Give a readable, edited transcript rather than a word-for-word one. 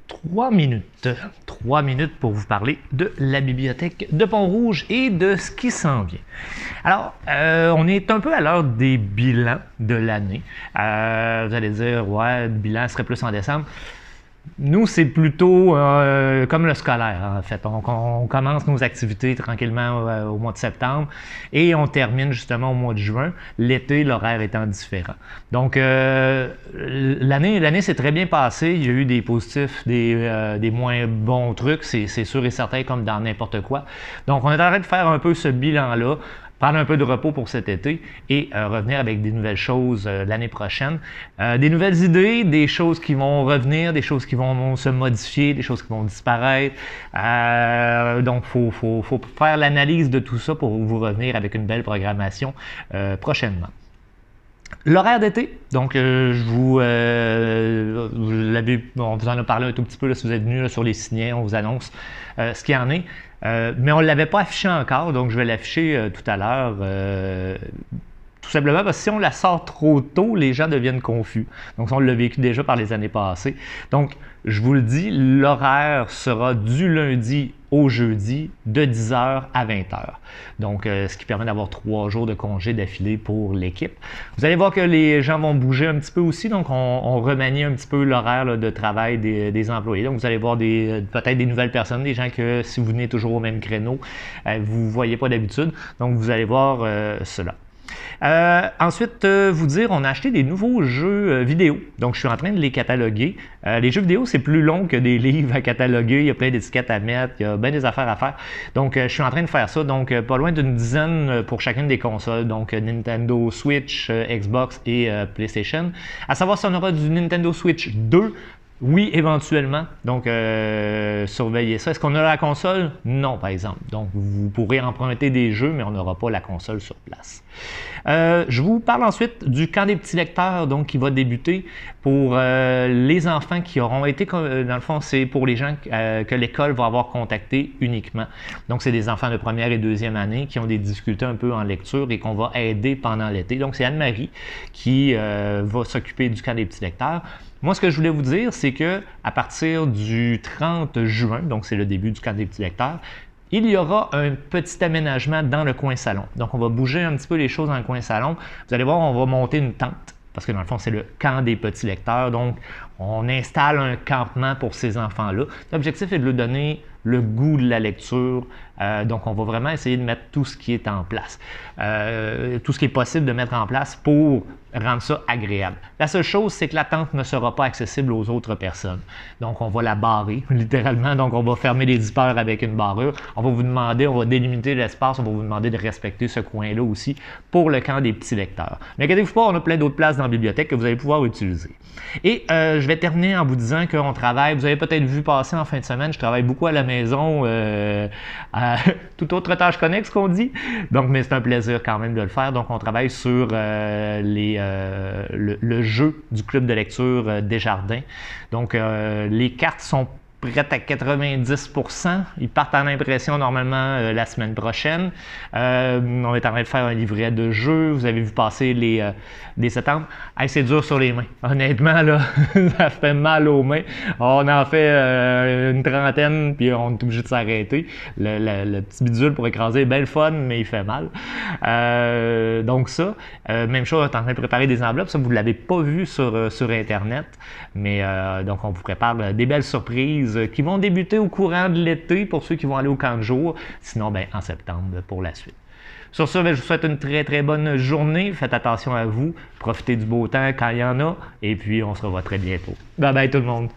3 minutes. 3 minutes pour vous parler de la bibliothèque de Pont-Rouge et de ce qui s'en vient. Alors, on est un peu à l'heure des bilans de l'année. Vous allez dire, ouais, le bilan serait plus en décembre. Nous, c'est plutôt comme le scolaire, en fait. On commence nos activités tranquillement au mois de septembre et on termine justement au mois de juin, l'été, l'horaire étant différent. Donc, l'année s'est très bien passée. Il y a eu des positifs, des moins bons trucs, c'est sûr et certain, comme dans n'importe quoi. Donc, on est en train de faire un peu ce bilan-là, prendre un peu de repos pour cet été et revenir avec des nouvelles choses l'année prochaine. Des nouvelles idées, des choses qui vont revenir, des choses qui vont se modifier, des choses qui vont disparaître. Donc, il faut faire l'analyse de tout ça pour vous revenir avec une belle programmation prochainement. L'horaire d'été, donc on vous en a parlé un tout petit peu là, si vous êtes venu là, sur les signets, on vous annonce ce qu'il y en est. Mais on ne l'avait pas affiché encore, donc je vais l'afficher tout à l'heure. Tout simplement parce que si on la sort trop tôt, les gens deviennent confus. Donc, on l'a vécu déjà par les années passées. Donc, je vous le dis, l'horaire sera du lundi au jeudi de 10h à 20h. Donc, ce qui permet d'avoir 3 jours de congé d'affilée pour l'équipe. Vous allez voir que les gens vont bouger un petit peu aussi. Donc, on remanie un petit peu l'horaire de travail des employés. Donc, vous allez voir peut-être des nouvelles personnes, des gens que si vous venez toujours au même créneau, vous ne voyez pas d'habitude. Donc, vous allez voir cela. Ensuite, vous dire, on a acheté des nouveaux jeux vidéo. Donc, je suis en train de les cataloguer. Les jeux vidéo, c'est plus long que des livres à cataloguer. Il y a plein d'étiquettes à mettre. Il y a bien des affaires à faire. Donc, je suis en train de faire ça. Donc, pas loin d'une dizaine pour chacune des consoles. Donc, Nintendo Switch, Xbox et PlayStation. À savoir si on aura du Nintendo Switch 2. Oui, éventuellement. Donc, surveillez ça. Est-ce qu'on a la console? Non, par exemple. Donc, vous pourrez emprunter des jeux, mais on n'aura pas la console sur place. Je vous parle ensuite du camp des petits lecteurs, donc qui va débuter pour les enfants qui auront été, dans le fond, c'est pour les gens que l'école va avoir contacté uniquement. Donc, c'est des enfants de première et deuxième année qui ont des difficultés un peu en lecture et qu'on va aider pendant l'été. Donc, c'est Anne-Marie qui va s'occuper du camp des petits lecteurs. Moi, ce que je voulais vous dire, c'est que à partir du 30 juin, donc c'est le début du camp des petits lecteurs, il y aura un petit aménagement dans le coin salon. Donc, on va bouger un petit peu les choses dans le coin salon. Vous allez voir, on va monter une tente. Parce que dans le fond, c'est le camp des petits lecteurs. Donc, on installe un campement pour ces enfants-là. L'objectif est de leur donner le goût de la lecture. Donc, on va vraiment essayer de mettre tout ce qui est en place. Tout ce qui est possible de mettre en place pour rendre ça agréable. La seule chose, c'est que la tente ne sera pas accessible aux autres personnes. Donc, on va la barrer, littéralement. Donc, on va fermer les zippers avec une barrure. On va vous demander, on va délimiter l'espace, on va vous demander de respecter ce coin-là aussi pour le camp des petits lecteurs. Mais inquiétez-vous pas, on a plein d'autres places dans la bibliothèque que vous allez pouvoir utiliser. Et je vais terminer en vous disant qu'on travaille, vous avez peut-être vu passer en fin de semaine, je travaille beaucoup à la maison, à toute autre tâche connexe qu'on dit. Donc, mais c'est un plaisir quand même de le faire. Donc, on travaille sur le jeu du club de lecture Desjardins. Donc, les cartes sont prêtes à 90%. Ils partent en impression normalement la semaine prochaine. On est en train de faire un livret de jeu. Vous avez vu passer les septembre. Hey, c'est dur sur les mains. Honnêtement, là, ça fait mal aux mains. On en fait une trentaine, puis on est obligé de s'arrêter. Le petit bidule pour écraser est bien le fun, mais il fait mal. Donc ça, même chose, on est en train de préparer des enveloppes. Ça, vous ne l'avez pas vu sur Internet. Mais donc, on vous prépare des belles surprises qui vont débuter au courant de l'été pour ceux qui vont aller au camp de jour. Sinon, ben, en septembre pour la suite. Sur ce, je vous souhaite une très très bonne journée. Faites attention à vous. Profitez du beau temps quand il y en a. Et puis, on se revoit très bientôt. Bye bye tout le monde.